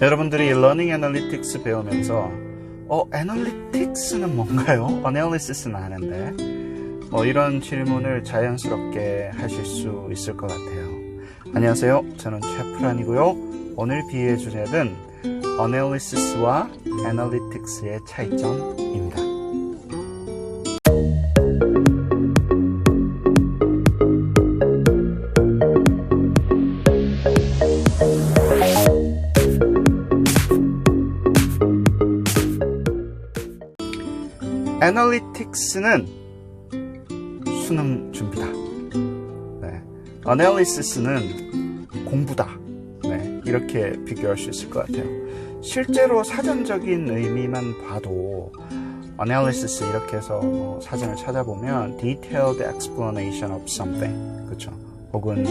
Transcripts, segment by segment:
여러분들이 러닝 애널리틱스 배우면서 애널리틱스는 뭔가요? 어널리시스는 아는데 이런 질문을 자연스럽게 하실 수 있을 것 같아요. 안녕하세요. 저는 최프란이고요. 오늘 비유의 주제는 어널리시스와 애널리틱스의 차이점입니다. 애널리틱스는 수능 준비다. 네. 어널리시스는 공부다. 네. 이렇게 비교할 수 있을 것 같아요. 실제로 사전적인 의미만 봐도 어널리시스 이렇게 해서 사전을 찾아보면 detailed explanation of something, 그렇죠? 혹은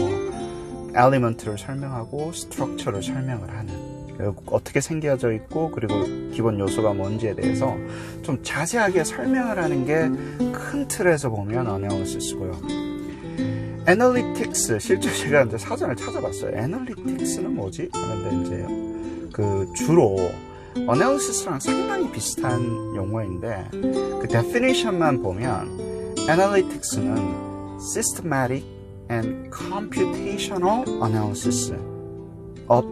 element를 설명하고 structure를 설명을 하는, 어떻게 생겨져 있고 그리고 기본 요소가 뭔지에 대해서 좀 자세하게 설명을 하는 게 큰 틀에서 보면 어널리시스고요. 애널리틱스, 실제 제가 이제 사전을 찾아봤어요. 애널리틱스는 뭐지? 그런데 이제 주로 어널리시스랑 상당히 비슷한 용어인데 그 definition만 보면 애널리틱스는 systematic and computational analysis of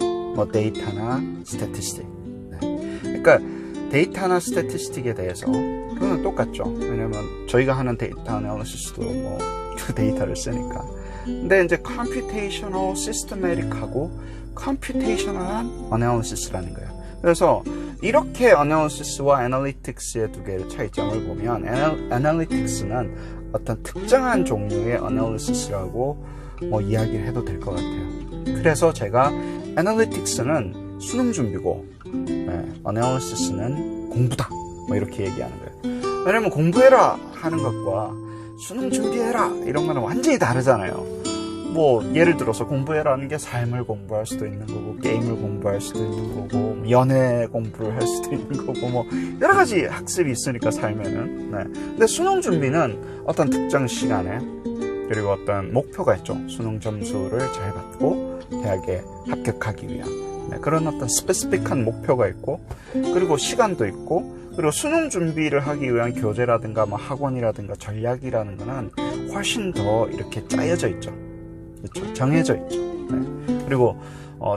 데이터나 스태티스틱. 네. 그러니까 데이터나 스태티스틱에 대해서 그거는 똑같죠. 왜냐면 저희가 하는 데이터 애널리시스도 그 데이터를 쓰니까. 근데 이제 computational, systematic하고 computational한 analysis라는 거예요. 그래서 이렇게 analysis와 analytics의 두 개의 차이점을 보면 analytics는 어떤 특정한 종류의 analysis라고 이야기를 해도 될 것 같아요. 그래서 제가 애널리틱스는 수능 준비고 어널리시스는 공부다 이렇게 얘기하는 거예요. 왜냐면 공부해라 하는 것과 수능 준비해라 이런 거는 완전히 다르잖아요. 예를 들어서 공부해라는 게 삶을 공부할 수도 있는 거고 게임을 공부할 수도 있는 거고 연애 공부를 할 수도 있는 거고 여러 가지 학습이 있으니까 삶에는. 근데 수능 준비는 어떤 특정 시간에 그리고 어떤 목표가 있죠. 수능 점수를 잘 받고 대학에 합격하기 위한 그런 어떤 스페시픽한 목표가 있고 그리고 시간도 있고 그리고 수능 준비를 하기 위한 교재라든가 학원이라든가 전략이라는 거는 훨씬 더 이렇게 짜여져 있죠. 그렇죠? 정해져 있죠. 그리고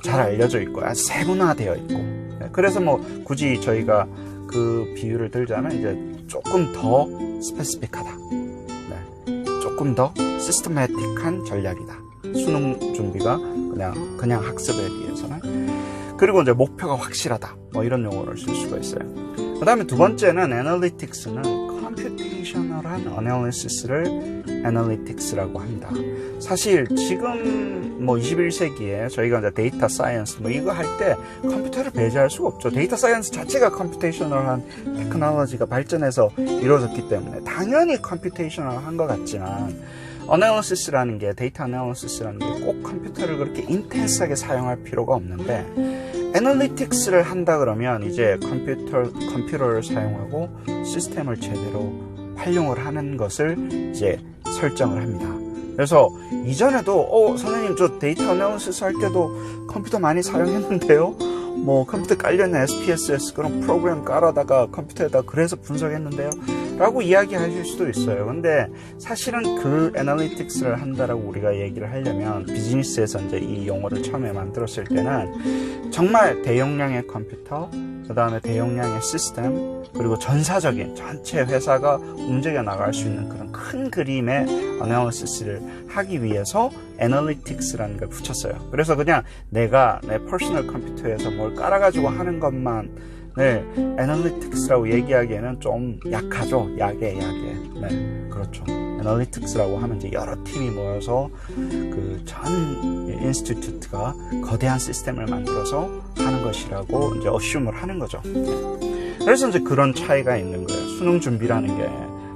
잘 알려져 있고 아주 세분화되어 있고 그래서 굳이 저희가 그 비유를 들자면 이제 조금 더 스페시픽하다. 조금 더 시스테매틱한 전략이다. 수능 준비가 그냥 학습에 비해서는. 그리고 이제 목표가 확실하다. 이런 용어를 쓸 수가 있어요. 그 다음에 두 번째는 애널리틱스는 컴퓨테이셔널한 어널리시스를 애널리틱스라고 합니다. 사실 지금 21세기에 저희가 이제 데이터 사이언스 이거 할 때 컴퓨터를 배제할 수가 없죠. 데이터 사이언스 자체가 컴퓨테이셔널한 테크놀로지가 발전해서 이루어졌기 때문에 당연히 컴퓨테이셔널한 것 같지만 어널리시스라는 게 데이터 어널리시스라는 게 꼭 컴퓨터를 그렇게 인텐스하게 사용할 필요가 없는데 애널리틱스를 한다 그러면 이제 컴퓨터를 사용하고 시스템을 제대로 활용을 하는 것을 이제 설정을 합니다. 그래서 이전에도 선생님 저 데이터 어널리시스 할 때도 컴퓨터 많이 사용했는데요. 컴퓨터 깔려있는 SPSS 그런 프로그램 깔아다가 컴퓨터에다 그래서 분석했는데요 라고 이야기하실 수도 있어요. 근데 사실은 그 애널리틱스를 한다라고 우리가 얘기를 하려면 비즈니스에서 이제 이 용어를 처음에 만들었을 때는 정말 대용량의 컴퓨터, 그 다음에 대용량의 시스템, 그리고 전사적인 전체 회사가 움직여 나갈 수 있는 그런 큰 그림의 어널리시스를 하기 위해서 애널리틱스라는 걸 붙였어요. 그래서 그냥 내가 내 퍼스널 컴퓨터에서 뭘 깔아가지고 하는 것만 애널리틱스라고 얘기하기에는 좀 약하죠. 약해. 그렇죠. 애널리틱스라고 하면 이제 여러 팀이 모여서 그 전 인스티튜트가 거대한 시스템을 만들어서 하는 것이라고 이제 어슈물 하는 거죠. 그래서 이제 그런 차이가 있는 거예요. 수능 준비라는 게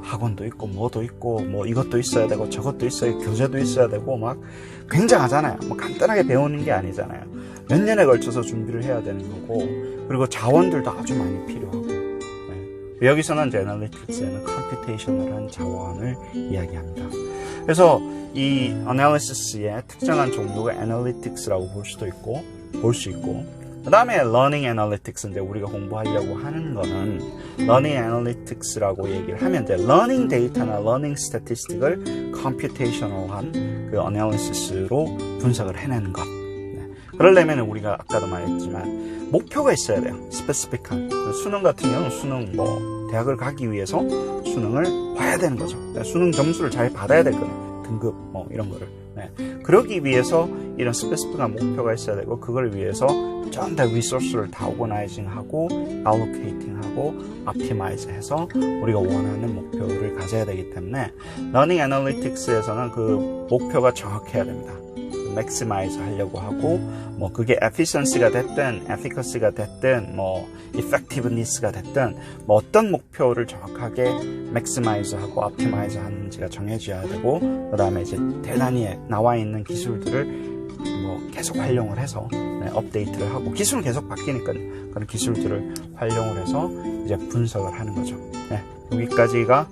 학원도 있고 뭐도 있고 이것도 있어야 되고 저것도 있어야 교재도 있어야 되고 굉장하잖아요. 간단하게 배우는 게 아니잖아요. 몇 년에 걸쳐서 준비를 해야 되는 거고 그리고 자원들도 아주 많이 필요하고 여기서는 이제 애널리틱스에는 컴퓨테이셔널한 자원을 이야기합니다. 그래서 이 어널리시스의 특정한 종류가 애널리틱스라고 볼 수 있고 그 다음에 Learning Analytics, 이제 우리가 공부하려고 하는 거는 Learning Analytics라고 얘기를 하면 이제 Learning Data나 Learning Statistic을 Computational한 그 Analysis로 분석을 해내는 것. 네. 그러려면 우리가 아까도 말했지만 목표가 있어야 돼요. 스페시픽한. 수능 같은 경우는 수능 대학을 가기 위해서 수능을 봐야 되는 거죠. 수능 점수를 잘 받아야 될 거예요. 등급 이런 거를. 네. 그러기 위해서 이런 스페시픽한 목표가 있어야 되고, 그걸 위해서 전부 다 리소스를 다 오거나이징하고 알로케이팅하고 optimize해서 우리가 원하는 목표를 가져야 되기 때문에 Learning Analytics에서는 그 목표가 정확해야 됩니다. maximize 하려고 하고, 그게 efficiency가 됐든 efficacy가 됐든 effectiveness가 됐든 어떤 목표를 정확하게 maximize하고 optimize 하는지가 정해져야 되고, 그 다음에 이제 대단히 나와 있는 기술들을 계속 활용을 해서 업데이트를 하고, 기술은 계속 바뀌니까 그런 기술들을 활용을 해서 이제 분석을 하는 거죠. 네, 여기까지가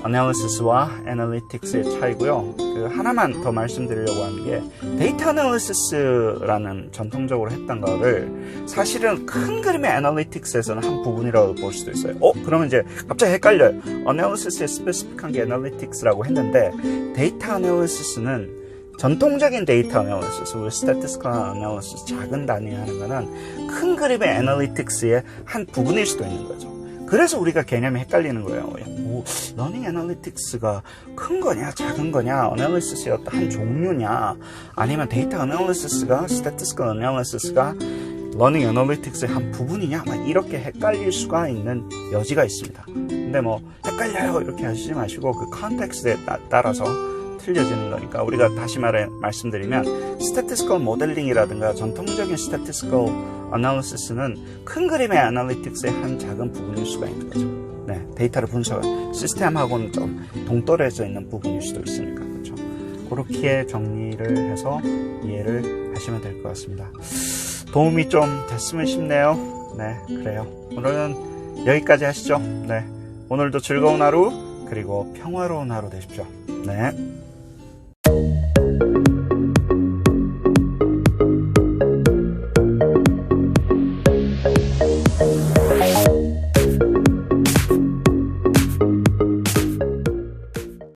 Analysis와 Analytics의 차이고요. 하나만 더 말씀드리려고 하는 게, 데이터 Analysis라는 전통적으로 했던 거를 사실은 큰 그림의 Analytics에서는 한 부분이라고 볼 수도 있어요. 그러면 이제 갑자기 헷갈려요. Analysis에 스페시픽한 게 Analytics라고 했는데, 데이터 Analysis는 전통적인 데이터 애널리시스, 우리 statistical analysis, 작은 단위 하는 거는 큰 그림의 애널리틱스의 한 부분일 수도 있는 거죠. 그래서 우리가 개념이 헷갈리는 거예요. 러닝 애널리틱스가 큰 거냐, 작은 거냐, 애널리시스의 어떤 한 종류냐, 아니면 데이터 애널리시스가, statistical analysis가 러닝 애널리틱스의 한 부분이냐, 이렇게 헷갈릴 수가 있는 여지가 있습니다. 근데 헷갈려요 이렇게 하시지 마시고, 그 컨텍스트에 따라서 틀려지는 거니까, 우리가 다시 말씀드리면 statistical modeling이라든가 전통적인 statistical analysis는 큰 그림의 analytics의 한 작은 부분일 수가 있는 거죠. 네, 데이터를 분석한 시스템하고는 좀 동떨어져 있는 부분일 수도 있으니까, 그렇죠. 그렇게 정리를 해서 이해를 하시면 될 것 같습니다. 도움이 좀 됐으면 싶네요. 네, 그래요. 오늘은 여기까지 하시죠. 네, 오늘도 즐거운 하루, 그리고 평화로운 하루 되십시오. 네.